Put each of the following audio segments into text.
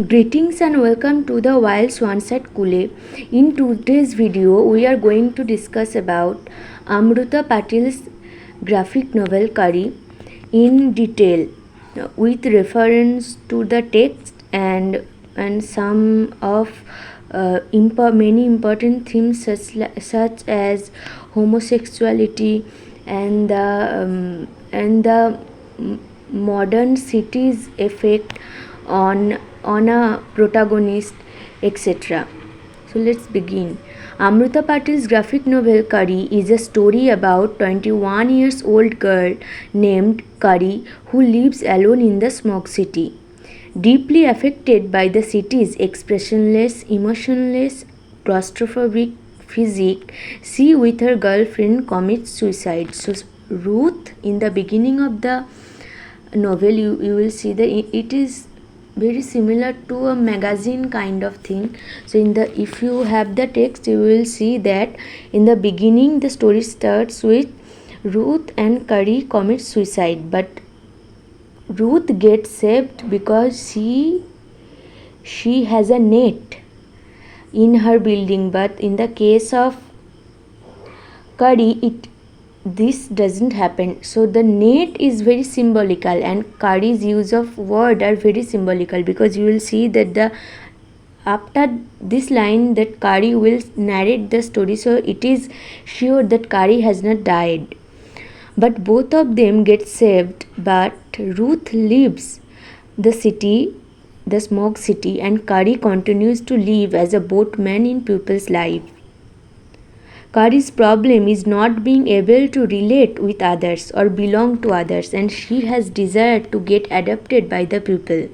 Greetings and welcome to the Wild Swans at Kule. In today's video, we are going to discuss about Amruta Patil's graphic novel Kari in detail, with reference to the text and some of many important themes such as homosexuality and the modern city's effect on a protagonist, etc. So let's begin. Amruta Patil's graphic novel Kari is a story about 21 years old girl named Kari who lives alone in the smog city. Deeply affected by the city's expressionless, emotionless, claustrophobic physique, she with her girlfriend commits suicide. So Ruth, in the beginning of the novel, you will see that it is very similar to a magazine kind of thing. So if you have the text, you will see that in the beginning the story starts with Ruth and Kari commit suicide, but Ruth gets saved because she has a net in her building, but in the case of Kari this doesn't happen. So the net is very symbolical and Kari's use of word are very symbolical, because you will see that after this line that Kari will narrate the story, so it is sure that Kari has not died, but both of them get saved. But Ruth leaves the city, the smog city, and Kari continues to live as a boatman in people's life. Kari's problem is not being able to relate with others or belong to others, and she has desire to get adopted by the people.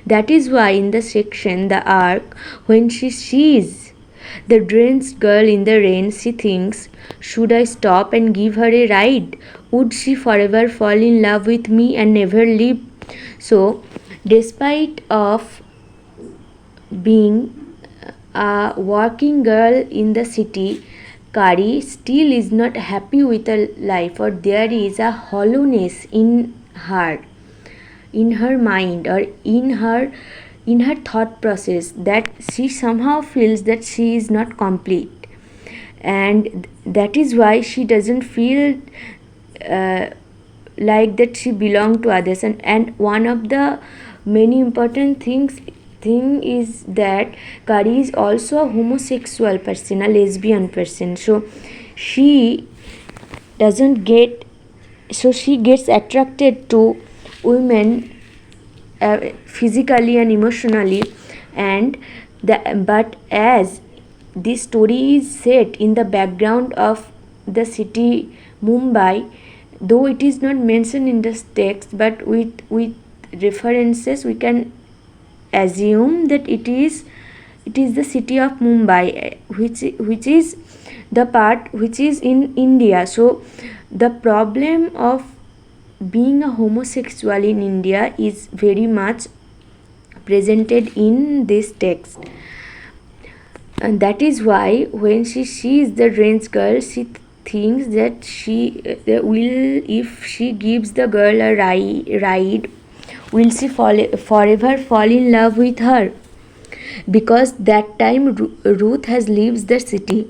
That is why in the section, the arc, when she sees the drenched girl in the rain, she thinks, should I stop and give her a ride? Would she forever fall in love with me and never leave? So, despite of being a working girl in the city, Kari still is not happy with her life, or there is a hollowness in her mind, or in her thought process, that she somehow feels that she is not complete, and that is why she doesn't feel like that she belongs to others. And one of the many important thing is that Kari is also a homosexual person, a lesbian person. So she doesn't get, so she gets attracted to women physically and emotionally, but as this story is set in the background of the city Mumbai, though it is not mentioned in the text, but with references we can assume that it is the city of Mumbai, which is the part which is in India. So the problem of being a homosexual in India is very much presented in this text, and that is why when she sees the drenched girl, she thinks that if she gives the girl a ride, will she forever fall in love with her, because that time Ruth has leaves the city.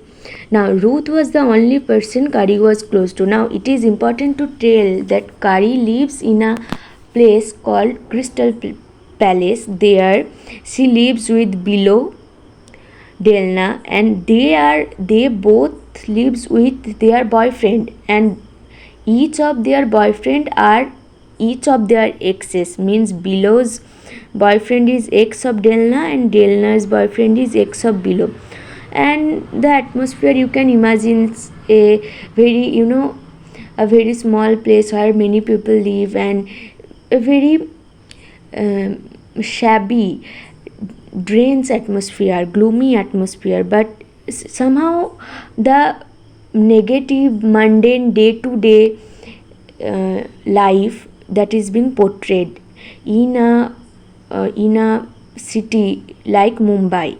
Now Ruth was the only person Kari was close to. Now it is important to tell that Kari lives in a place called Crystal Palace. There she lives with below Delna, and they both lives with their boyfriend, and each of their boyfriend are each of their exes. Means Below's boyfriend is ex of Delna and Delna's boyfriend is ex of Below. And the atmosphere, you can imagine, a very a very small place where many people live, and a very shabby, drains atmosphere, gloomy atmosphere. But somehow the negative, mundane, day-to-day life that is being portrayed in a city like Mumbai.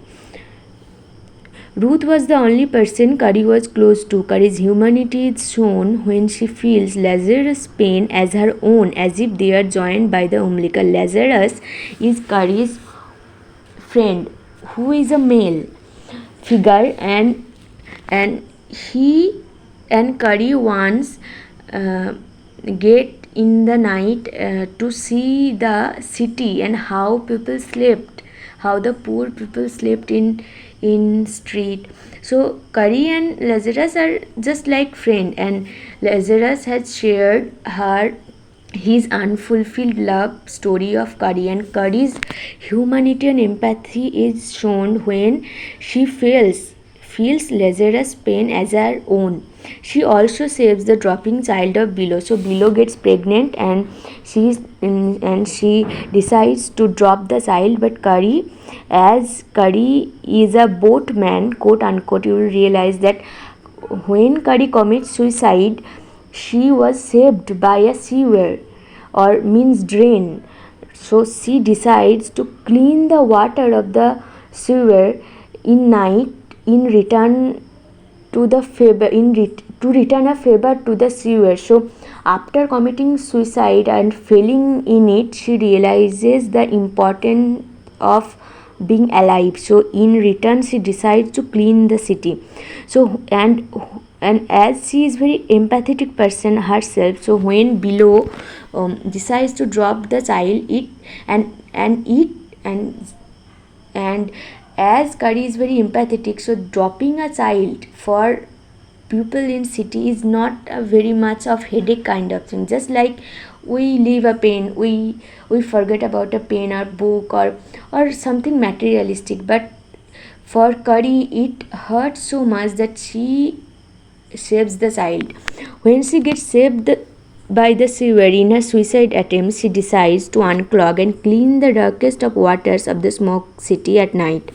Ruth was the only person Kari was close to. Kari's humanity is shown when she feels Lazarus' pain as her own, as if they are joined by the umbilical. Lazarus is Kari's friend who is a male figure, and he and Kari once get in the night to see the city and how people slept, how the poor people slept in street. So Kari and Lazarus are just like friend, and Lazarus has shared her his unfulfilled love story of Kari, and Kari's humanity and empathy is shown when she feels Lazarus' pain as her own. She also saves the dropping child of Bilo. So Bilo gets pregnant, and she decides to drop the child. But as Kari is a boatman, quote unquote, you will realize that when Kari commits suicide, she was saved by a sewer, or means drain. So she decides to clean the water of the sewer in night in return to the favor to return a favor to the sewer. So after committing suicide and failing in it, she realizes the importance of being alive. So in return, she decides to clean the city. So and as she is very empathetic person herself, so when Below decides to drop the child, and as Kari is very empathetic, so dropping a child for people in city is not a very much of headache kind of thing. Just like we leave a pen, we forget about a pen or book or something materialistic, but for Kari it hurts so much that she saves the child. When she gets saved by the sewer in her suicide attempt, she decides to unclog and clean the darkest of waters of the smoke city at night.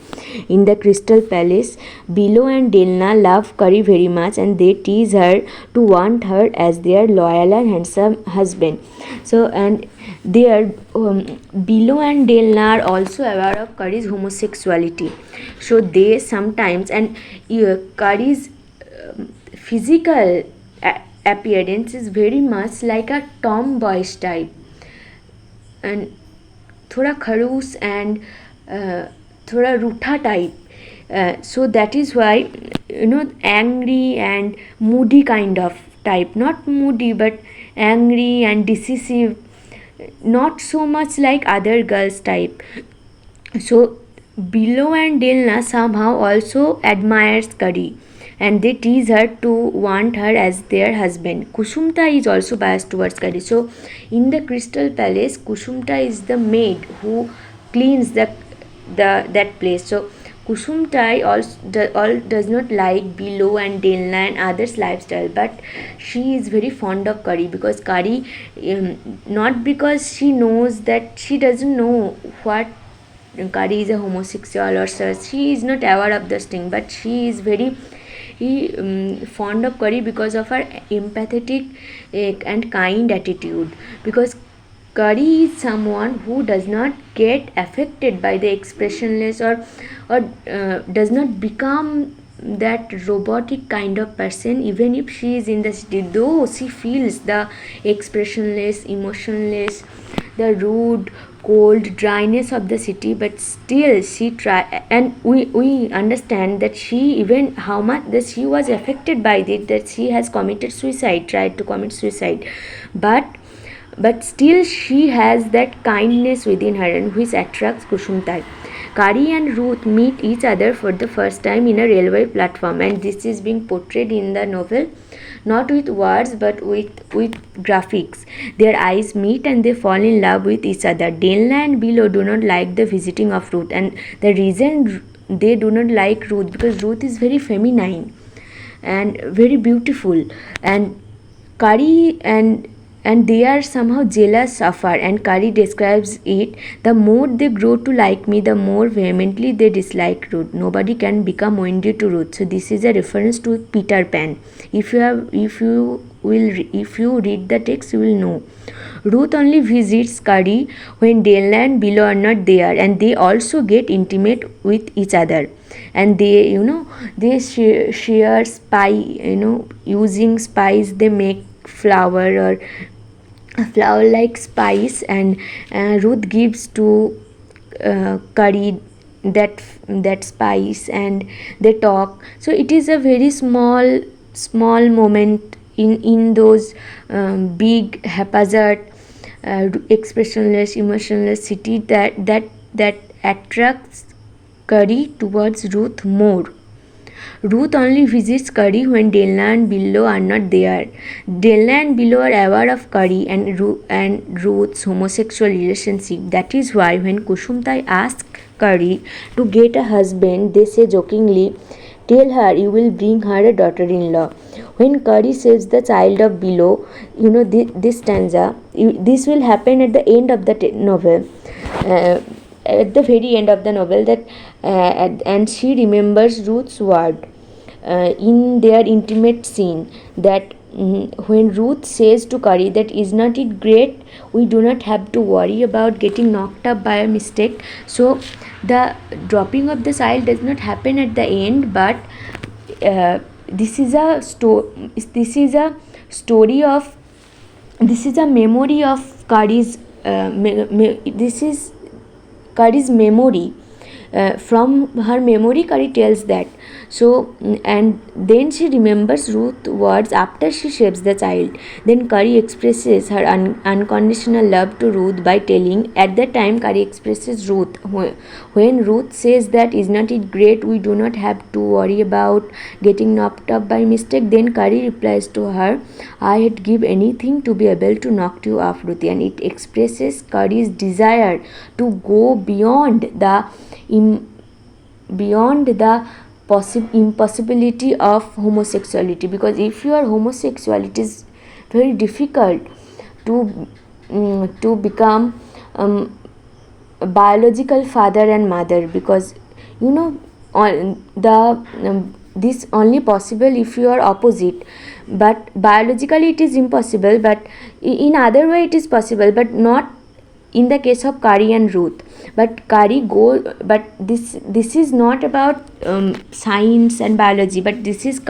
In the Crystal Palace, Bilo and Delna love Kari very much, and they tease her to want her as their loyal and handsome husband. So, and there, Bilo and Delna are also aware of Kari's homosexuality. So they sometimes, and Kari's physical appearance is very much like a tomboyish type, and thoda kharoos and thoda rutha type. So that is why, angry and moody kind of type, not moody but angry and decisive, not so much like other girls type. So Bilo and Delna somehow also admires Kari, and they tease her to want her as their husband. Kusumta is also biased towards Kari. So in the Crystal Palace, Kusumta is the maid who cleans that place. So Kusumta also does not like Bilo and Delna and others' lifestyle, but she is very fond of Kari, because Kari, not because she knows that, she doesn't know what Kari is a homosexual or such. She is not aware of this thing, but she is very fond of Kari because of her empathetic and kind attitude. Because Kari is someone who does not get affected by the expressionless, or does not become that robotic kind of person, even if she is in the city. Though she feels the expressionless, emotionless, the rude, cold dryness of the city, but still she try, and we understand that she, even how much that she was affected by it, that she has tried to commit suicide, but still she has that kindness within her, and which attracts Kusumtai. Kari and Ruth meet each other for the first time in a railway platform, and this is being portrayed in the novel not with words but with graphics. Their eyes meet and they fall in love with each other. Delna and Bilo do not like the visiting of Ruth, and the reason they do not like Ruth, because Ruth is very feminine and very beautiful, and Kari and they are somehow jealous of her, and Kari describes it: the more they grow to like me, the more vehemently they dislike Ruth. Nobody can become windy to Ruth. So this is a reference to Peter Pan. If you read the text, you will know. Ruth only visits Kari when Delna and Bilo are not there, and they also get intimate with each other. And they share spice, using spice they make flour or flour like spice, and Ruth gives to Kari that spice, and they talk. So it is a very small moment in those big haphazard, expressionless, emotionless city that attracts Kari towards Ruth more. Ruth only visits Kari when Delna and Billo are not there. Delna and Billo are aware of Kari and Ruth's homosexual relationship. That is why when Kusumtai asks Kari to get a husband, they say jokingly, "Tell her you will bring her a daughter-in-law." When Kari saves the child of Billo, this stanza, this will happen at the end of the novel. At the very end of the novel, that and she remembers Ruth's word in their intimate scene, that when Ruth says to Kari that is not it great, we do not have to worry about getting knocked up by a mistake. So the dropping of the child does not happen at the end, but this is a story of, this is a memory of Kari's this is Kari's memory. From her memory, Kari tells that. So, and then she remembers Ruth's words after she shapes the child. Then Kari expresses her unconditional love to Ruth by telling, at that time Kari expresses Ruth. When Ruth says that is not it great, we do not have to worry about getting knocked up by mistake, then Kari replies to her, I had give anything to be able to knock you off, Ruth. And it expresses Kari's desire to go beyond the impossibility of homosexuality, because if you are homosexual, it is very difficult to become a biological father and mother, because this only possible if you are opposite, but biologically it is impossible, but in other way it is possible, but not in the case of Kari and Ruth. But this is not about science and biology, but this is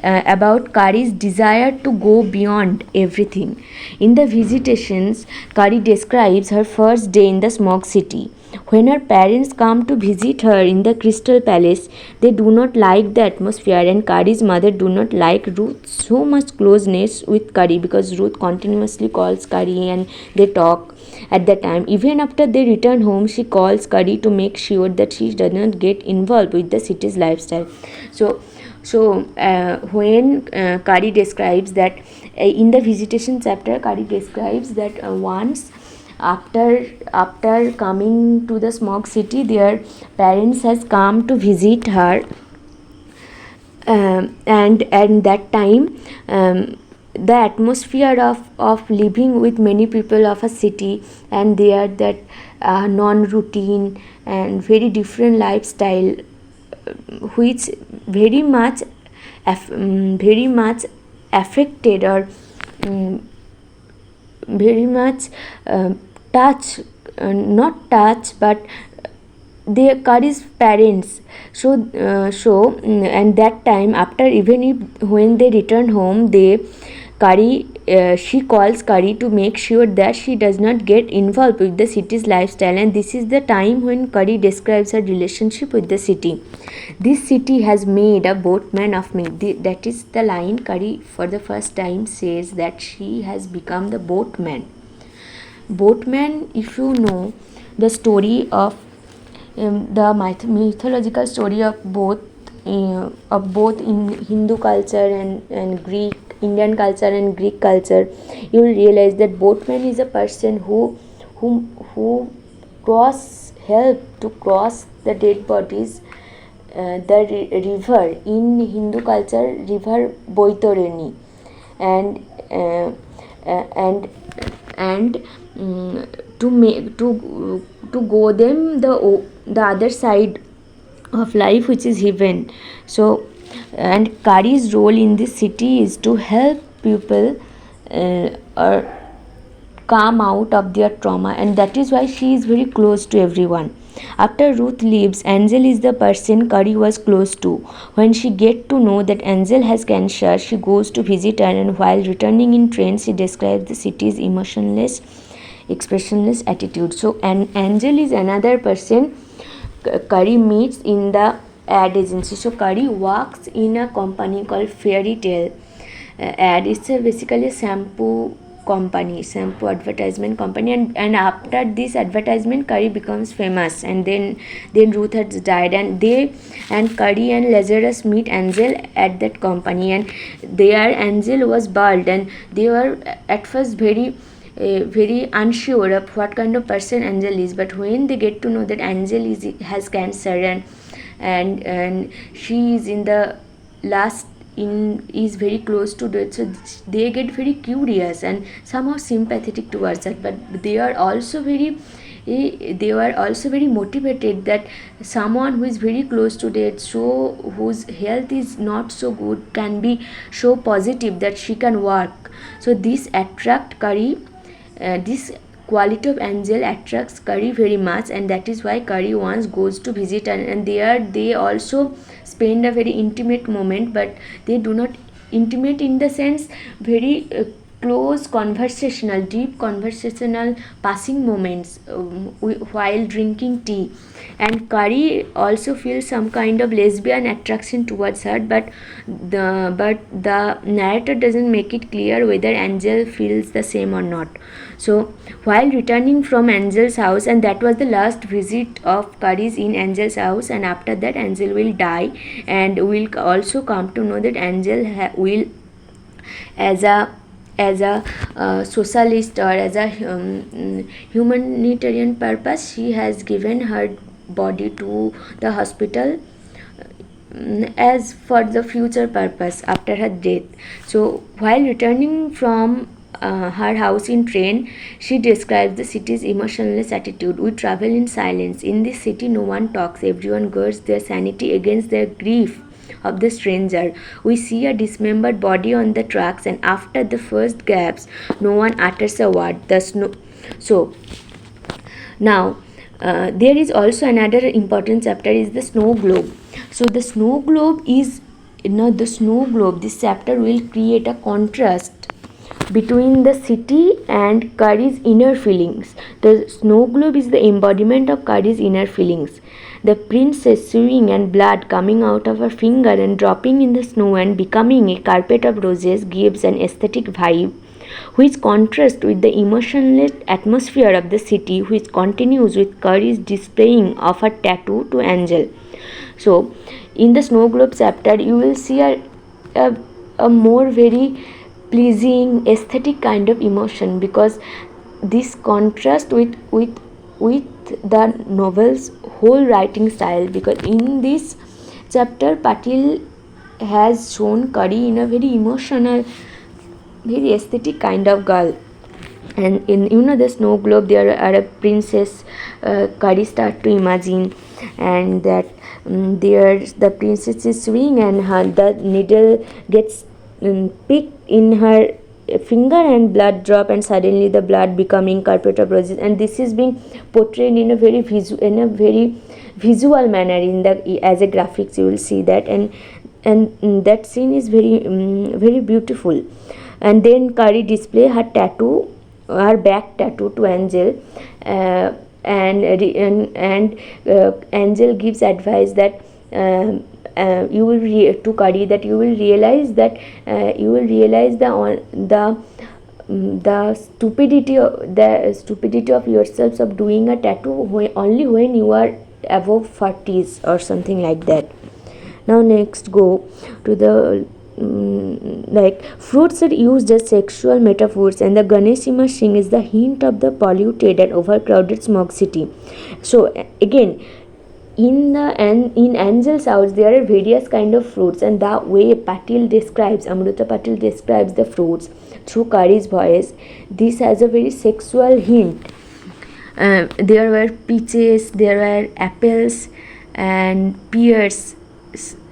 about Kari's desire to go beyond everything. In the Visitations, Kari describes her first day in the smog city. When her parents come to visit her in the Crystal Palace, they do not like the atmosphere, and Kari's mother do not like Ruth's so much closeness with Kari, because Ruth continuously calls Kari and they talk. At that time, even after they return home, she calls Kari to make sure that she does not get involved with the city's lifestyle. So when Kari describes that in the Visitation chapter, Kari describes that once after coming to the smog city, their parents has come to visit her, and that time the atmosphere of living with many people of a city, and there that non-routine and very different lifestyle, which very much affected, or very much touch, not touch, but their Kari's parents. And that time, after, even if when they return home, she calls Kari to make sure that she does not get involved with the city's lifestyle, and this is the time when Kari describes her relationship with the city. This city has made a boatman of me. That is the line Kari for the first time says, that she has become the boatman. Boatman, if you know the story of the mythological story of both in Hindu culture and Greek, Indian culture and Greek culture, you will realize that boatman is a person who help to cross the dead bodies, the river, in Hindu culture, river Boitorani, and to go them the other side of life, which is heaven. So, and Kari's role in this city is to help people or come out of their trauma, and that is why she is very close to everyone. After Ruth leaves, Angel is the person Kari was close to. When she gets to know that Angel has cancer, she goes to visit her, and while returning in train, she describes the city's emotionless, expressionless attitude. So, Angel is another person Kari meets in the ad agency. So Kari works in a company called Fairy Tale ad. It's basically a shampoo company, shampoo advertisement company, and after this advertisement Kari becomes famous, and then Ruth has died, and Kari and Lazarus meet Angel at that company, and there Angel was bald, and they were at first very unsure of what kind of person Angel is, but when they get to know that Angel has cancer, and she is in the last is very close to death, so they get very curious and somehow sympathetic towards her, but they are also very motivated that someone who is very close to death, so whose health is not so good, can be so positive that she can work. So this attract Kari, this quality of Angel attracts Kari very much, and that is why Kari once goes to visit, and there they also spend a very intimate moment, but they do not intimate in the sense very close conversational, deep conversational passing moments while drinking tea, and Kari also feels some kind of lesbian attraction towards her, but the narrator doesn't make it clear whether Angel feels the same or not. So while returning from Angel's house, and that was the last visit of Kari's in Angel's house, and after that Angel will die, and we'll also come to know that Angel will, as a socialist or as a humanitarian purpose, she has given her body to the hospital as for the future purpose after her death. So while returning from her house in train, she describes the city's emotionless attitude. We travel in silence. In this city no one talks, everyone guards their sanity against their grief of the stranger. We see a dismembered body on the tracks, and after the first gasp no one utters a word. So now there is also another important chapter, is the snow globe. So the snow globe is, this chapter will create a contrast between the city and Kari's inner feelings. The snow globe is the embodiment of Kari's inner feelings. The princess sewing and blood coming out of her finger and dropping in the snow and becoming a carpet of roses gives an aesthetic vibe, which contrasts with the emotionless atmosphere of the city, which continues with Kari's displaying of her tattoo to Angel. So in the snow globe chapter you will see a more very pleasing aesthetic kind of emotion, because this contrast with the novel's whole writing style, because in this chapter Patil has shown Kari in a very emotional, very aesthetic kind of girl. And in the snow globe there are a princess, Kari start to imagine, and that there the princess is swinging and the needle gets picked in her finger and blood drop, and suddenly the blood becoming carpet of roses, and this is being portrayed in a very visual manner as a graphics. You will see that, and that scene is very beautiful. And then Kari display her tattoo, her back tattoo to Angel, and Angel gives advice that you will to Kari that you will realize the stupidity of yourselves of doing a tattoo only when you are above 40s or something like that. Now next go to the like fruits are used as sexual metaphors, and the Ganeshima Singh is the hint of the polluted and overcrowded smog city. So again, in Angel's house there are various kind of fruits, and the way Amruta Patil describes the fruits through Kari's voice, this has a very sexual hint. There were peaches, there were apples and pears,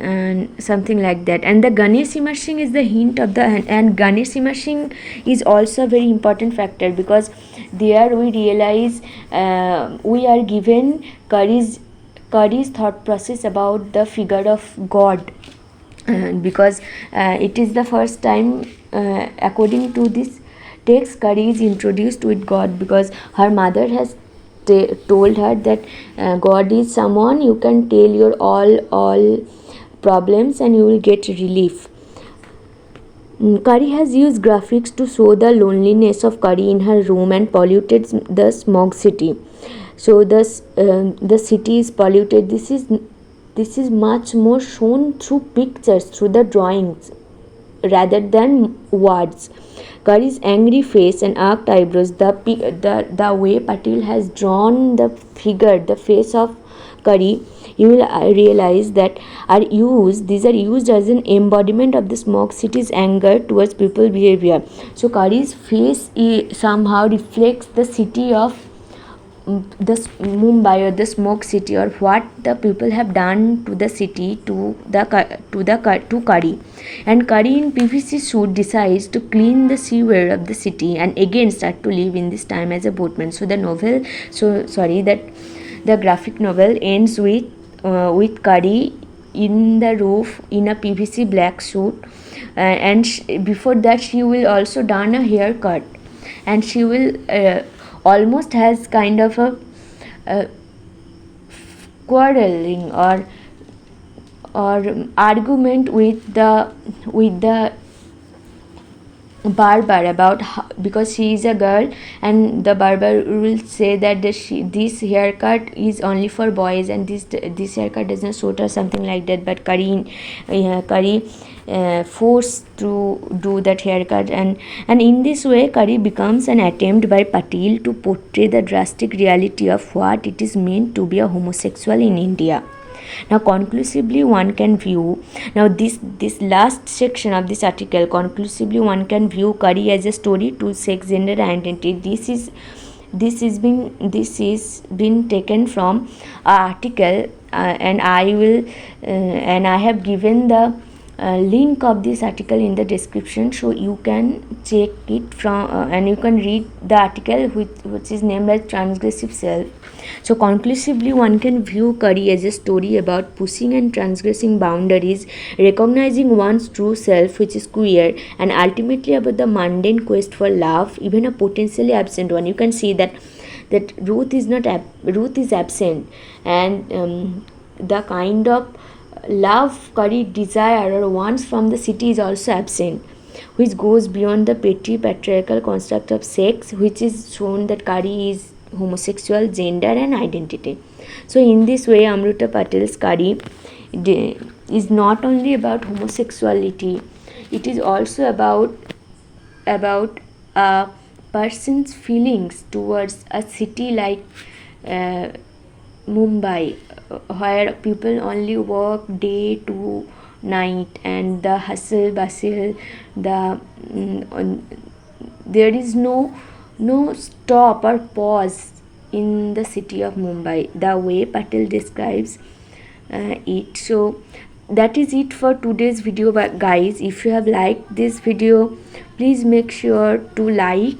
and something like that. And the Ganesh immersing is the hint of the, and Ganesh immersing is also a very important factor, because there we realize we are given Kari's thought process about the figure of God, because it is the first time according to this text Kari is introduced with God, because her mother has told her that God is someone you can tell your all problems and you will get relief. Kari has used graphics to show the loneliness of Kari in her room and polluted the smog city. So the city is polluted. This is much more shown through pictures, through the drawings, rather than words. Kari's angry face and arched eyebrows, the way Patil has drawn the figure, the face of Kari, you will realize that these are used as an embodiment of the smog city's anger towards people behavior. So Kari's face somehow reflects the city of the Mumbai, or the smoke city, or what the people have done to the city, to Kari. And Kari in PVC suit decides to clean the sewer of the city and again start to live in this time as a boatman. So the graphic novel ends with Kari in the roof in a PVC black suit, and before that she will also done a haircut, and she will almost has kind of a quarreling or argument with the barber about because she is a girl, and the barber will say that this haircut is only for boys, and this haircut doesn't suit or something like that. But Kari forced to do that haircut, and in this way Kari becomes an attempt by Patil to portray the drastic reality of what it is meant to be a homosexual in India. Now conclusively one can view, now this last section of this article, conclusively one can view Kari as a story to sex, gender, identity. This is been taken from an article, and I have given the link of this article in the description, so you can check it from and you can read the article which is named as Transgressive Self. So conclusively one can view Kari as a story about pushing and transgressing boundaries, recognizing one's true self, which is queer, and ultimately about the mundane quest for love, even a potentially absent one. You can see that Ruth is absent, and the kind of love Kari desire or wants from the city is also absent, which goes beyond the petty patriarchal construct of sex, which is shown that Kari is homosexual, gender and identity. So in this way Amruta Patil's Kari is not only about homosexuality, it is also about a person's feelings towards a city like Mumbai, where people only work day to night, and the hustle bustle, there is no stop or pause in the city of Mumbai, the way Patil describes it. So that is it for today's video, guys. If you have liked this video, please make sure to like,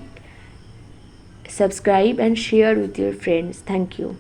subscribe and share with your friends. Thank you.